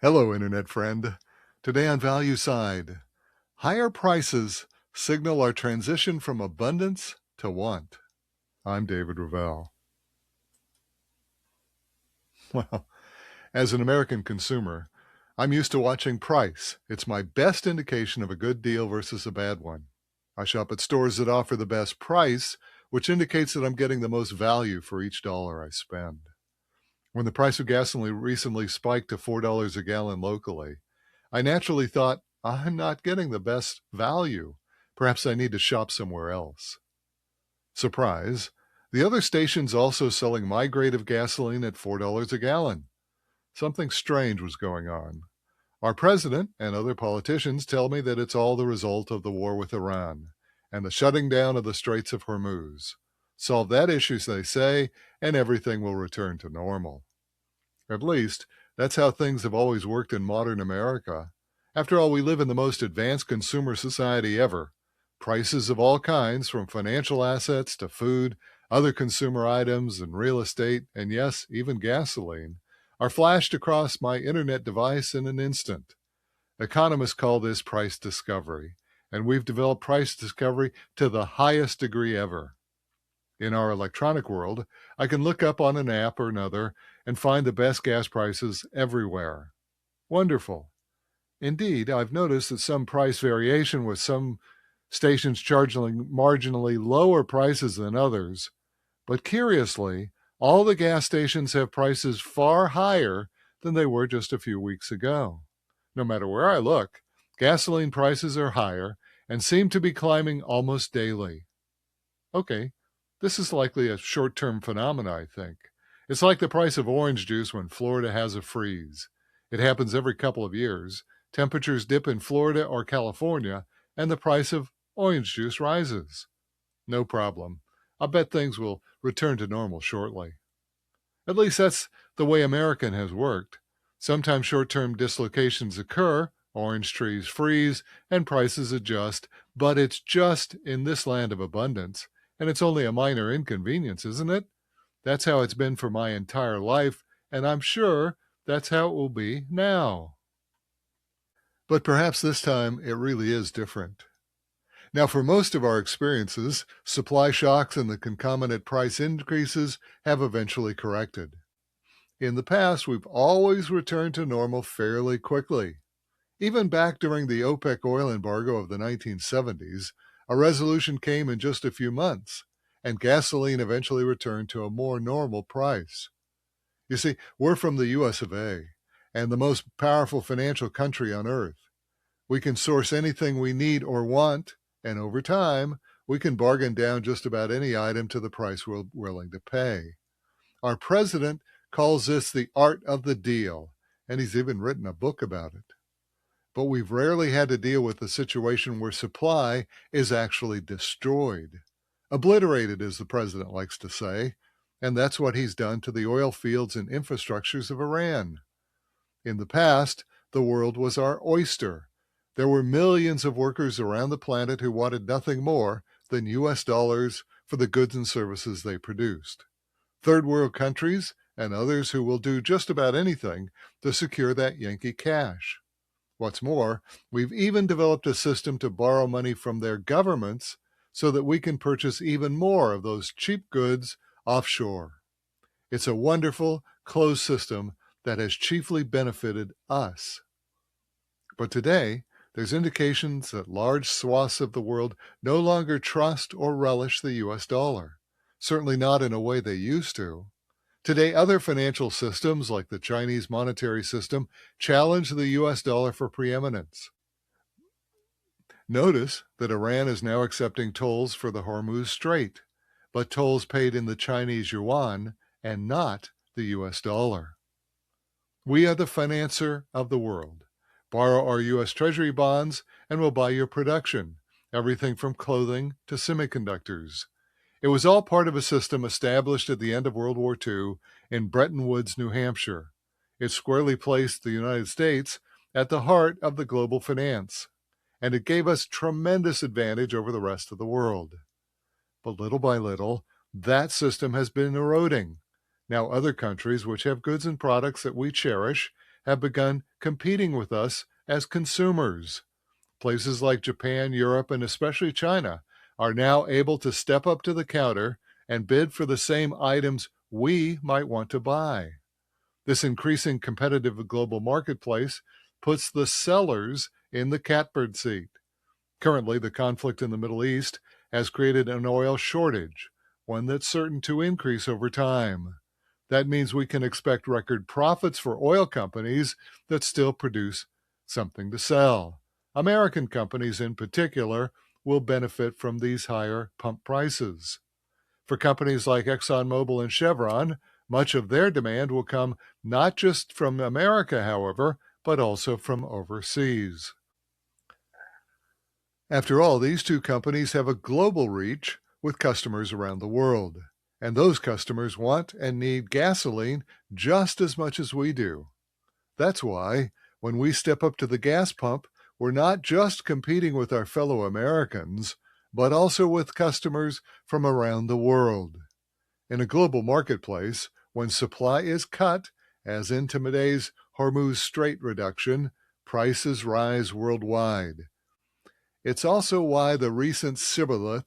Hello, Internet friend. Today on Value Side, higher prices signal our transition from abundance to want. I'm David Ravel. Well, as an American consumer, I'm used to watching price. It's my best indication of a good deal versus a bad one. I shop at stores that offer the best price, which indicates that I'm getting the most value for each dollar I spend. When the price of gasoline recently spiked to $4 a gallon locally, I naturally thought, I'm not getting the best value. Perhaps I need to shop somewhere else. Surprise, the other station's also selling my grade of gasoline at $4 a gallon. Something strange was going on. Our president and other politicians tell me that it's all the result of the war with Iran and the shutting down of the Straits of Hormuz. Solve that issue, they say, and everything will return to normal. At least, that's how things have always worked in modern America. After all, we live in the most advanced consumer society ever. Prices of all kinds, from financial assets to food, other consumer items, and real estate, and yes, even gasoline, are flashed across my internet device in an instant. Economists call this price discovery, and we've developed price discovery to the highest degree ever. In our electronic world, I can look up on an app or another and find the best gas prices everywhere. Wonderful. Indeed, I've noticed that some price variation with some stations charging marginally lower prices than others. But curiously, all the gas stations have prices far higher than they were just a few weeks ago. No matter where I look, gasoline prices are higher and seem to be climbing almost daily. Okay, this is likely a short-term phenomenon, I think. It's like the price of orange juice when Florida has a freeze. It happens every couple of years. Temperatures dip in Florida or California, and the price of orange juice rises. No problem. I bet things will return to normal shortly. At least that's the way American has worked. Sometimes short-term dislocations occur, orange trees freeze, and prices adjust, but it's just in this land of abundance. And it's only a minor inconvenience, isn't it? That's how it's been for my entire life, and I'm sure that's how it will be now. But perhaps this time it really is different. Now, for most of our experiences, supply shocks and the concomitant price increases have eventually corrected. In the past, we've always returned to normal fairly quickly. Even back during the OPEC oil embargo of the 1970s, a resolution came in just a few months, and gasoline eventually returned to a more normal price. You see, we're from the US of A, and the most powerful financial country on earth. We can source anything we need or want, and over time, we can bargain down just about any item to the price we're willing to pay. Our president calls this the art of the deal, and he's even written a book about it. But we've rarely had to deal with a situation where supply is actually destroyed. Obliterated, as the president likes to say, and that's what he's done to the oil fields and infrastructures of Iran. In the past, the world was our oyster. There were millions of workers around the planet who wanted nothing more than US dollars for the goods and services they produced. Third world countries and others who will do just about anything to secure that Yankee cash. What's more, we've even developed a system to borrow money from their governments so that we can purchase even more of those cheap goods offshore. It's a wonderful, closed system that has chiefly benefited us. But today, there's indications that large swaths of the world no longer trust or relish the US dollar, certainly not in a way they used to. Today, other financial systems, like the Chinese monetary system, challenge the US dollar for preeminence. Notice that Iran is now accepting tolls for the Hormuz Strait, but tolls paid in the Chinese yuan and not the US dollar. We are the financier of the world. Borrow our US Treasury bonds and we'll buy your production, everything from clothing to semiconductors. It was all part of a system established at the end of World War II in Bretton Woods, New Hampshire. It squarely placed the United States at the heart of the global finance, and it gave us tremendous advantage over the rest of the world. But little by little, that system has been eroding. Now other countries which have goods and products that we cherish have begun competing with us as consumers. Places like Japan, Europe, and especially China are now able to step up to the counter and bid for the same items we might want to buy. This increasing competitive global marketplace puts the sellers in the catbird seat. Currently, the conflict in the Middle East has created an oil shortage, one that's certain to increase over time. That means we can expect record profits for oil companies that still produce something to sell. American companies in particular will benefit from these higher pump prices. For companies like ExxonMobil and Chevron, much of their demand will come not just from America, however, but also from overseas. After all, these two companies have a global reach with customers around the world, and those customers want and need gasoline just as much as we do. That's why, when we step up to the gas pump, we're not just competing with our fellow Americans, but also with customers from around the world. In a global marketplace, when supply is cut, as in today's Hormuz Strait reduction, prices rise worldwide. It's also why the recent shibboleth,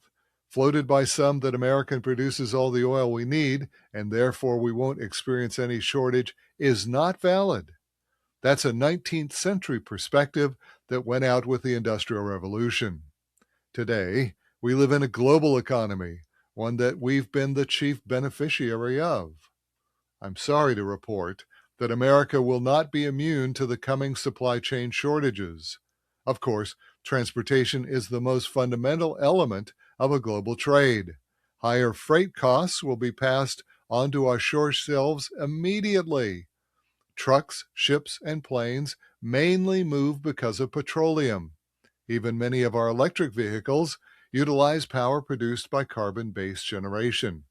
floated by some that America produces all the oil we need and therefore we won't experience any shortage, is not valid. That's a 19th century perspective that went out with the Industrial Revolution. Today, we live in a global economy, one that we've been the chief beneficiary of. I'm sorry to report that America will not be immune to the coming supply chain shortages. Of course, transportation is the most fundamental element of a global trade. Higher freight costs will be passed onto our shore shelves immediately. Trucks, ships, and planes mainly move because of petroleum. Even many of our electric vehicles utilize power produced by carbon-based generation.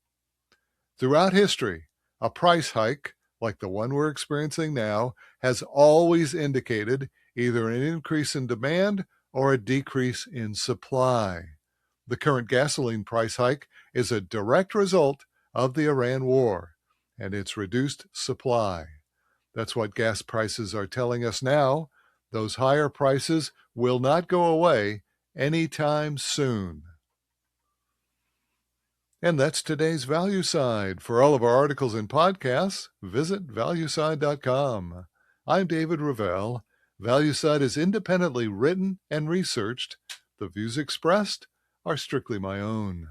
Throughout history, a price hike, like the one we're experiencing now, has always indicated either an increase in demand or a decrease in supply. The current gasoline price hike is a direct result of the Iran war and its reduced supply. That's what gas prices are telling us now. Those higher prices will not go away anytime soon. And that's today's Value Side. For all of our articles and podcasts, visit valueside.com. I'm David Ravel. ValueSide is independently written and researched. The views expressed are strictly my own.